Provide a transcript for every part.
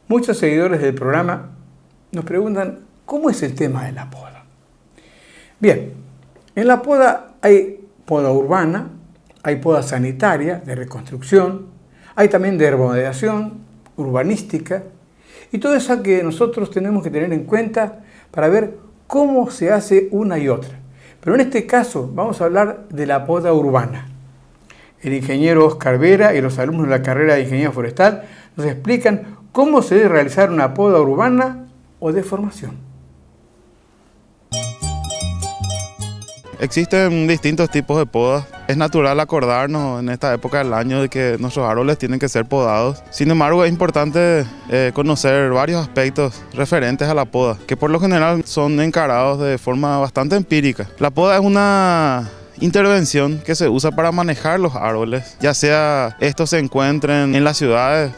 Muchos seguidores del programa nos preguntan cómo es el tema de la poda. Bien, en la poda hay poda urbana, hay poda sanitaria, de reconstrucción, hay también de remodelación, urbanística, y todo eso que nosotros tenemos que tener en cuenta para ver cómo se hace una y otra. Pero en este caso vamos a hablar de la poda urbana. El ingeniero Oscar Vera y los alumnos de la carrera de Ingeniería Forestal nos explican cómo se debe realizar una poda urbana o de formación. Existen distintos tipos de podas. Es natural acordarnos en esta época del año de que nuestros árboles tienen que ser podados. Sin embargo, es importante conocer varios aspectos referentes a la poda, que por lo general son encarados de forma bastante empírica. La poda es una intervención que se usa para manejar los árboles, ya sea estos se encuentren en las ciudades,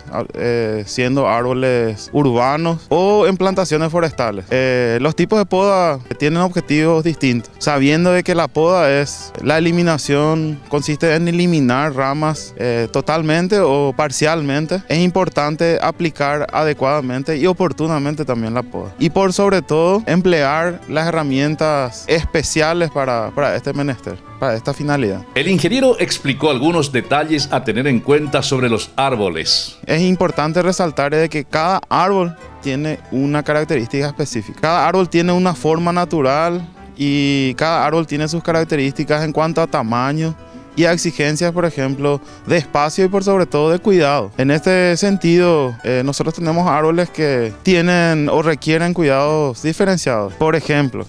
siendo árboles urbanos o en plantaciones forestales. Los tipos de poda tienen objetivos distintos, sabiendo de que la poda es la eliminación, consiste en eliminar ramas totalmente o parcialmente. Es importante aplicar adecuadamente y oportunamente también la poda. Y por sobre todo, emplear las herramientas especiales para este menester, para esta finalidad. El ingeniero explicó algunos detalles a tener en cuenta sobre los árboles. Es importante resaltar de que cada árbol tiene una característica específica. Cada árbol tiene una forma natural y cada árbol tiene sus características en cuanto a tamaño y a exigencias, por ejemplo, de espacio y por sobre todo de cuidado. En este sentido, nosotros tenemos árboles que tienen o requieren cuidados diferenciados. Por ejemplo,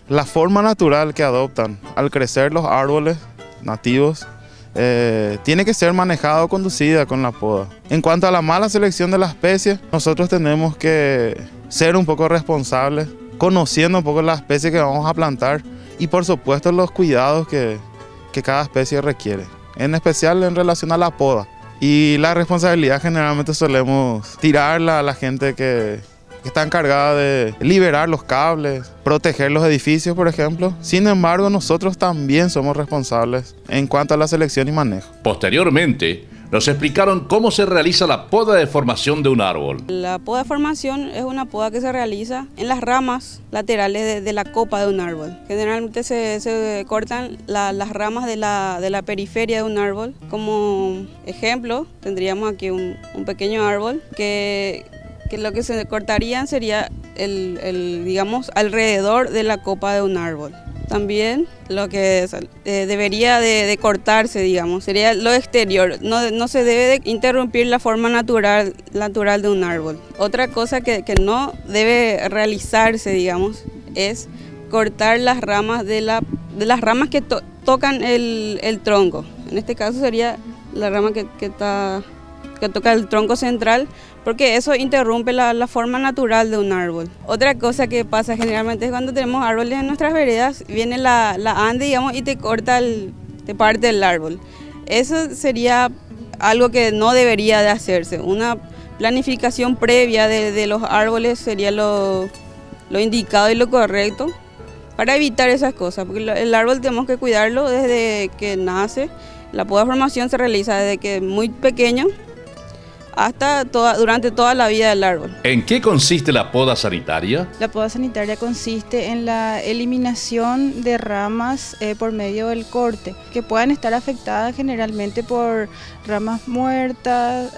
la forma natural que adoptan al crecer los árboles nativos tiene que ser manejada o conducida con la poda. En cuanto a la mala selección de la especie, nosotros tenemos que ser un poco responsables, conociendo un poco la especie que vamos a plantar y por supuesto los cuidados que cada especie requiere, en especial en relación a la poda. Y la responsabilidad generalmente solemos tirarla a la gente que está encargada de liberar los cables, proteger los edificios, por ejemplo. Sin embargo, nosotros también somos responsables en cuanto a la selección y manejo. Posteriormente, nos explicaron cómo se realiza la poda de formación de un árbol. La poda de formación es una poda que se realiza en las ramas laterales de la copa de un árbol. Generalmente se cortan las ramas de la periferia de un árbol. Como ejemplo, tendríamos aquí un pequeño árbol que lo que se cortarían sería digamos, alrededor de la copa de un árbol. También lo que debería de cortarse, digamos, sería lo exterior. No se debe de interrumpir la forma natural de un árbol. Otra cosa que no debe realizarse, digamos, es cortar las ramas de las ramas que tocan el tronco. En este caso sería la rama que toca el tronco central, porque eso interrumpe la forma natural de un árbol. Otra cosa que pasa generalmente es cuando tenemos árboles en nuestras veredas, viene la ande, digamos, y te parte el árbol. Eso sería algo que no debería de hacerse. Una planificación previa de los árboles sería lo indicado y lo correcto para evitar esas cosas, porque el árbol tenemos que cuidarlo desde que nace. La poda de formación se realiza desde que es muy pequeño hasta durante toda la vida del árbol. ¿En qué consiste la poda sanitaria? La poda sanitaria consiste en la eliminación de ramas por medio del corte, que puedan estar afectadas generalmente por ramas muertas,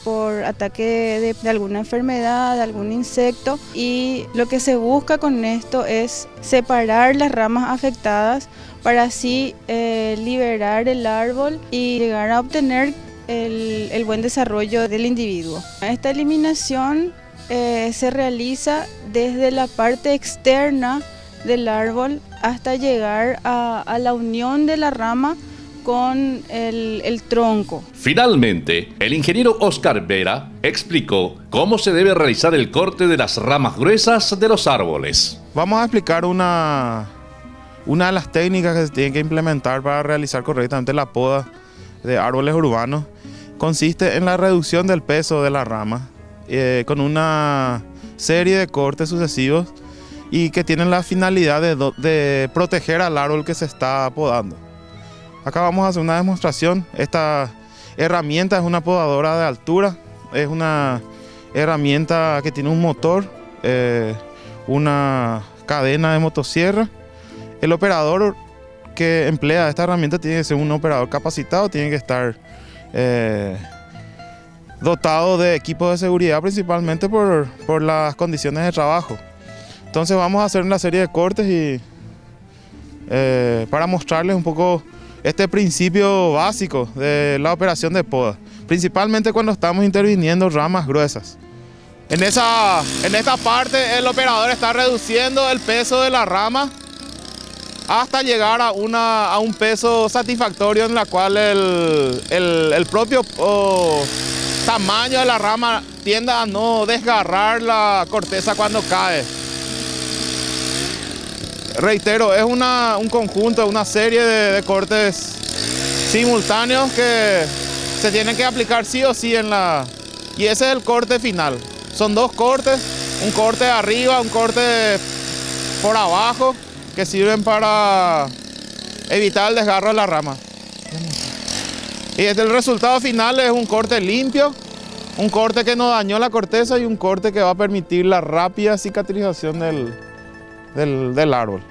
por ataque de alguna enfermedad, de algún insecto, y lo que se busca con esto es separar las ramas afectadas para así liberar el árbol y llegar a obtener el buen desarrollo del individuo. Esta eliminación se realiza desde la parte externa del árbol hasta llegar a la unión de la rama con el tronco. Finalmente, el ingeniero Oscar Vera explicó cómo se debe realizar el corte de las ramas gruesas de los árboles. Vamos a explicar una de las técnicas que se tienen que implementar para realizar correctamente la poda de árboles urbanos. Consiste en la reducción del peso de la rama con una serie de cortes sucesivos y que tienen la finalidad de proteger al árbol que se está podando. Acá vamos a hacer una demostración. Esta herramienta es una podadora de altura, es una herramienta que tiene un motor, una cadena de motosierra. El operador que emplea esta herramienta tiene que ser un operador capacitado, tiene que estar dotado de equipos de seguridad, principalmente por las condiciones de trabajo. Entonces vamos a hacer una serie de cortes y para mostrarles un poco este principio básico de la operación de poda, principalmente cuando estamos interviniendo ramas gruesas. En esta parte el operador está reduciendo el peso de la rama hasta llegar a un peso satisfactorio en la cual el propio tamaño de la rama tiende a no desgarrar la corteza cuando cae. Reitero, es un conjunto, una serie de cortes simultáneos que se tienen que aplicar sí o sí y ese es el corte final. Son dos cortes, un corte arriba, un corte por abajo, que sirven para evitar el desgarro de la rama. Y el resultado final es un corte limpio, un corte que no dañó la corteza y un corte que va a permitir la rápida cicatrización del árbol.